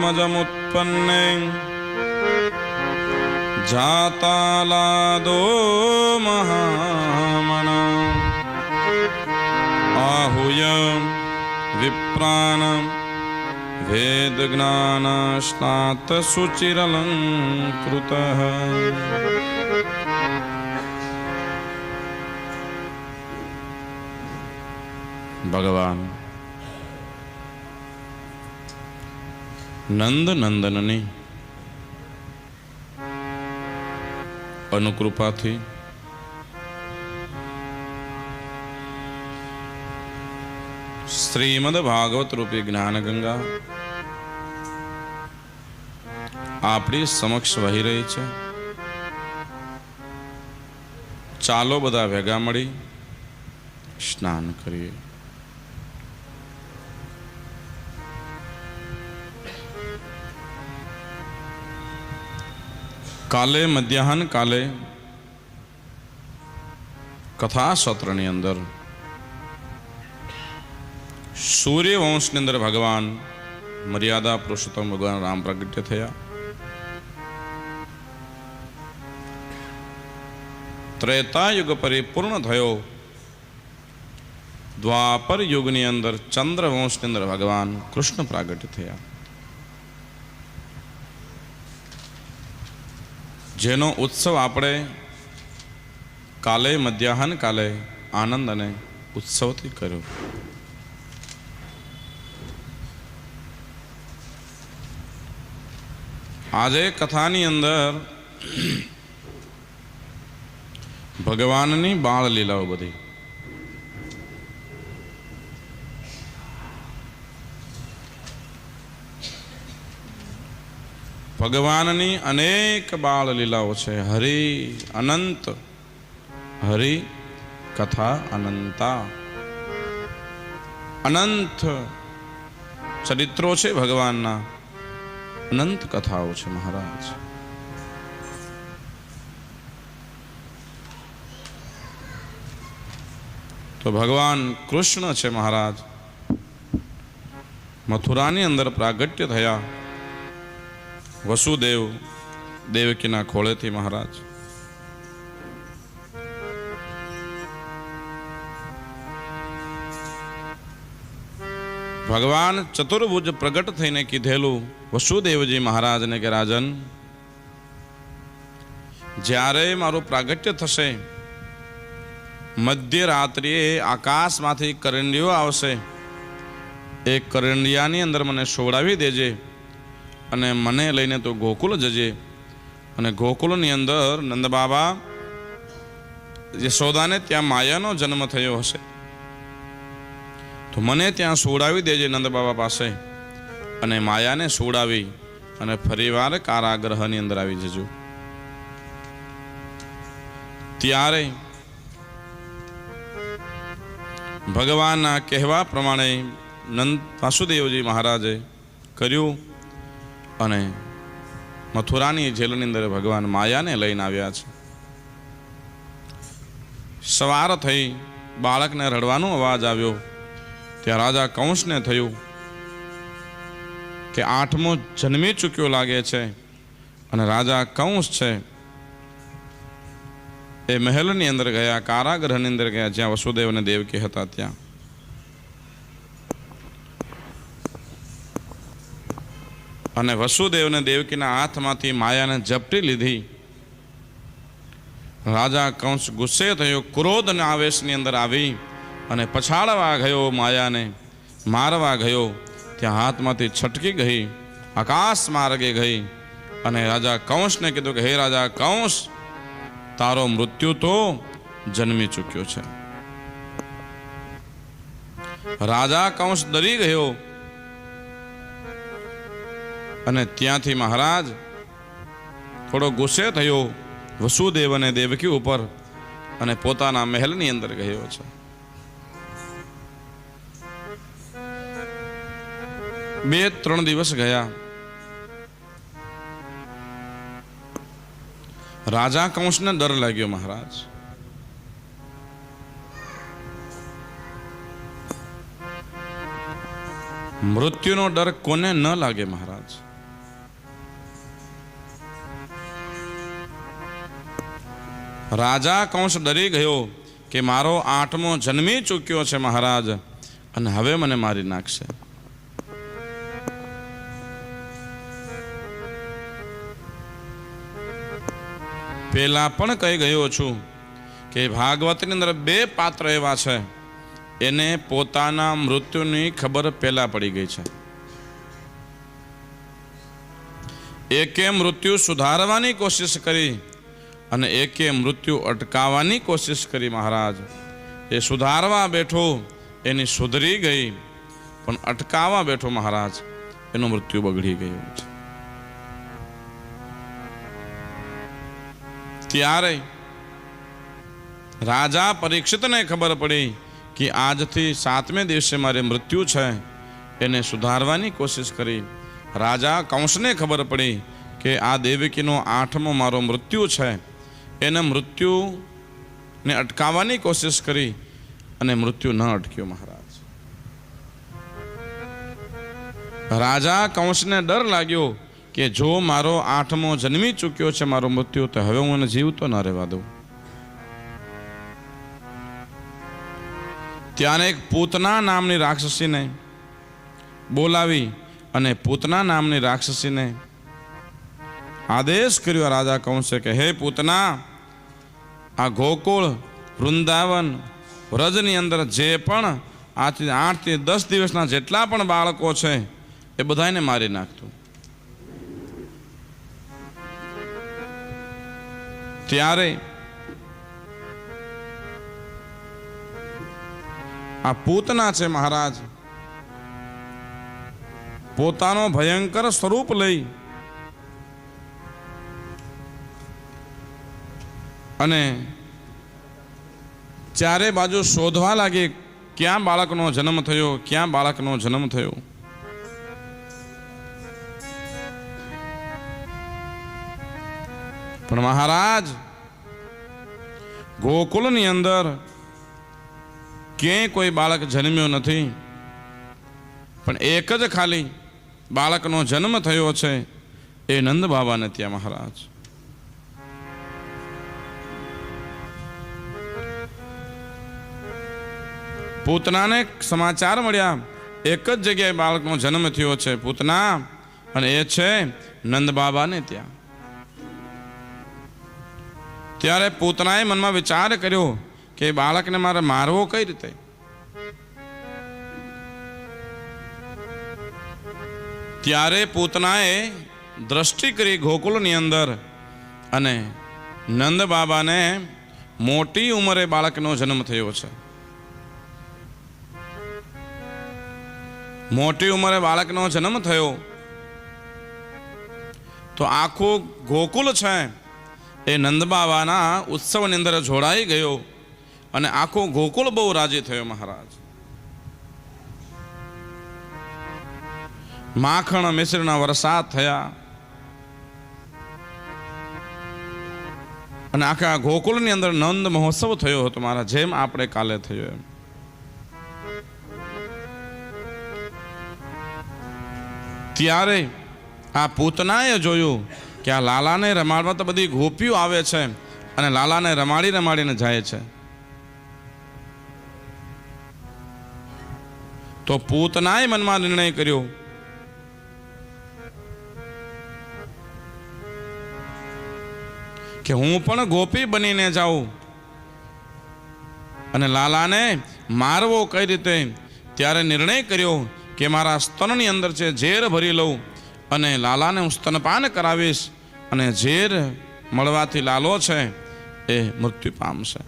कुमारात्मजमुत्पन्ने जातालादो महामना आहूय विप्राण वेदज्ञान स्नात शुचिरलंकृतः भगवान नंद नंदननी अनुकृपाथी श्रीमद भागवत रूपी ज्ञान गंगा आपणी समक्ष वही रही है। चालो बधा भेगा मळी स्नान करिए। काले मध्याहन काले कथा सत्रनी अंदर सूर्यवंश ने अंदर भगवान मर्यादा पुरुषोत्तम भगवान राम प्रगट्य थया। त्रेता युग परिपूर्ण थयो। द्वापर युग ने अंदर चंद्रवंश ने अंदर भगवान कृष्ण प्रागट्य थया। जेनो उत्सव आपणे काले मध्याहन काले आनंद अने उत्सव थी कर्यो। आज कथानी अंदर भगवाननी बाळ लीलाओ बधी भगवाननी अनेक बाळ लीलाओ छे। हरि अनंत हरि कथा अनंता अनंत चरित्रों छे भगवानना अनंत कथाओं छे महाराज। तो भगवान कृष्ण छे महाराज मथुरानी अंदर प्रागट्य थया। वसुदेव देवकीना खोळे थी महाराज। भगवान चतुर्भुज प्रगट थईने कीधेलू वसुदेवजी महाराज ने के राजन ज्यारे मारू प्रागट्य थशे मध्य रात्रिए आकाश माथी करंडियो आवशे। एक करंडियानी अंदर मने सोवडावी देजे अने मने लईने तो गोकुल जजे अने गोकुलनी अंदर नंद बाबा यशोदाने त्यां मायानो जन्म थयो हशे तो मने त्यां सोवडावी देजे नंद बाबा पासे अने मायाने सोवडावी अने फरीवार कारागृहनी अंदर आवी जजो। त्यारे भगवानना कहेवा प्रमाणे नंद वासुदेवजी महाराजे कर्यु अने मथुरानी जेलनी अंदर भगवान मायाने लईने आव्या छे। सवार थई बाळकने रडવાનો अवाज आव्यो त्या राजा कंस ने थयुं के आठमो जन्मी चूक्यो लागे छे अने राजा कंस छे ए महलनी अंदर गया कारागृहनी अंदर गया ज्यां वसुदेव ने देवकी हता त्यां। अने वसुदेव ने देवकीना हाथमांथी मायाने झपटी लीधी। राजा कंस गुस्से थयो क्रोध ने आवेशनी अंदर आवी अने पछाड़वा गयो मायाने मारवा गयो त्यां हाथमांथी छटकी गई आकाश मार्गे गई अने राजा कंस ने कीधुं के हे राजा कंस तारो मृत्यु तो जन्मी चूक्यो छे। राजा कंस डरी गयो अने त्यांथी महाराज थोड़ो गुस्से थयो वसुदेव अने देवकी उपर अने पोताना महलनी अंदर गयो छे। 2-3 दिवस गया। राजा कंस ने डर लाग्यो महाराज। मृत्युनो डर कोने न लागे महाराज। રાજા કંસ ડરી ગયો કે મારો 8મો જન્મી ચૂક્યો છે મહારાજ, અને હવે મને મારી નાખશે. પેલા પણ કહી ગયો છું કે ભાગવતની અંદર 2 પાત્ર એવા છે, એને પોતાના મૃત્યુની ખબર પહેલા પડી ગઈ છે. એકે મૃત્યુ સુધારવાની કોશિશ કરી અને એકે મૃત્યુ અટકાવવાની કોશિશ કરી. મહારાજ એ સુધારવા બેઠો એની સુધરી ગઈ, પણ અટકાવવા બેઠો મહારાજ એનું મૃત્યુ બગડી ગયું છે. ત્યારે રાજા પરીક્ષિતને ખબર પડી કે આજથી 7મે દિવસે મારે મૃત્યુ છે, એને સુધારવાની કોશિશ કરી. રાજા કંસને ખબર પડી કે આ દેવકીનો 8મો મારો મૃત્યુ છે, એને મૃત્યુને અટકાવવાની કોશિશ કરી અને મૃત્યુ ન અટક્યો. મહારાજ રાજા કંસને ડર લાગ્યો કે જો મારો 8મો જન્મી ચૂક્યો છે મારો મૃત્યુ, તો હવે હું એને જીવતો ન રહેવા દઉં. ત્યારે એક પૂતના નામની રાક્ષસીને બોલાવી અને પૂતના નામની રાક્ષસીને આદેશ કર્યો રાજા કંસે કે હે પૂતના, આ ગોકુળ વૃંદાવન વ્રજની અંદર જે પણ 8 થી 10 દિવસના જેટલા પણ બાળકો છે એ બધાને મારી નાખતું. ત્યારે આ પૂતના છે મહારાજ, પોતાનો ભયંકર સ્વરૂપ લઈ અને ચારે બાજુ શોધવા લાગી ક્યાં બાળકનો જન્મ થયો, ક્યાં બાળકનો જન્મ થયો. પણ મહારાજ ગોકુળની અંદર ક્યાંય કોઈ બાળક જન્મ્યો નથી, પણ એક જ ખાલી બાળકનો જન્મ થયો છે, એ નંદ બાબાને ત્યાં. મહારાજ પૂતનાને સમાચાર મળ્યા એક જ જગ્યાએ બાળકનો જન્મ થયો છે પૂતના, અને એ છે નંદ બાબાને ત્યાં. ત્યારે પૂતનાએ મનમાં વિચાર કર્યો કે બાળકને મારે મારવો કઈ રીતે. ત્યારે પૂતનાએ દ્રષ્ટિ કરી ગોકુળની અંદર, અને નંદ બાબાને મોટી ઉંમરે બાળકનો જન્મ થયો છે. મોટી ઉંમરે બાળકનો જન્મ થયો તો આખું ગોકુળ છે એ નંદ બાબાના ઉત્સવની અંદર જોડાઈ ગયો, અને આખું ગોકુળ બહુ રાજી થયો. મહારાજ માખણ મિશ્રના વરસાદ થયા, અને આખા ગોકુળની અંદર નંદ મહોત્સવ થયો હતો મારા, જેમ આપણે કાલે થયો એમ. ત્યારે આ પૂતનાએ જોયું કે આ લાલાને રમાડવા તો બધી ગોપીઓ આવે છે, અને લાલાને રમાડીને જાય છે. તો પૂતનાએ મનમાં નિર્ણય કર્યો કે હું પણ ગોપી બનીને જાઉં અને લાલાને મારવો કઈ રીતે. ત્યારે નિર્ણય કર્યો કે મારા સ્તનની અંદર છે ઝેર ભરી લઉં અને લાલાને હું સ્તનપાન કરાવીશ, અને ઝેર મળવાથી લાલો છે એ મૃત્યુ પામશે.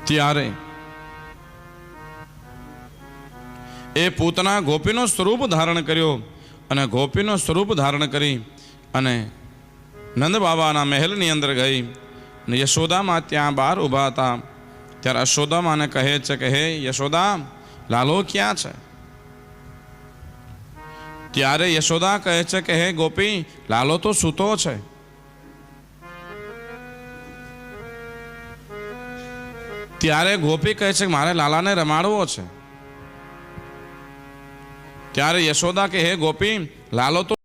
ત્યારે એ પૂતના ગોપીનો સ્વરૂપ ધારણ કર્યો, અને ગોપીનો સ્વરૂપ ધારણ કરી અને નંદ બાબાના મહેલની અંદર ગઈ. અને યશોદામાં ત્યાં બહાર ઊભા હતા. ત્યારે યશોદામાને કહે છે કે હે યશોદા, લાલો ક્યાં છે? ત્યારે યશોદા કહે છે કે હે ગોપી, લાલો તો સૂતો છે. ત્યારે ગોપી કહે છે કે મારે લાલાને રમાડવો છે. ત્યારે યશોદા કે હે ગોપી, લાલો તો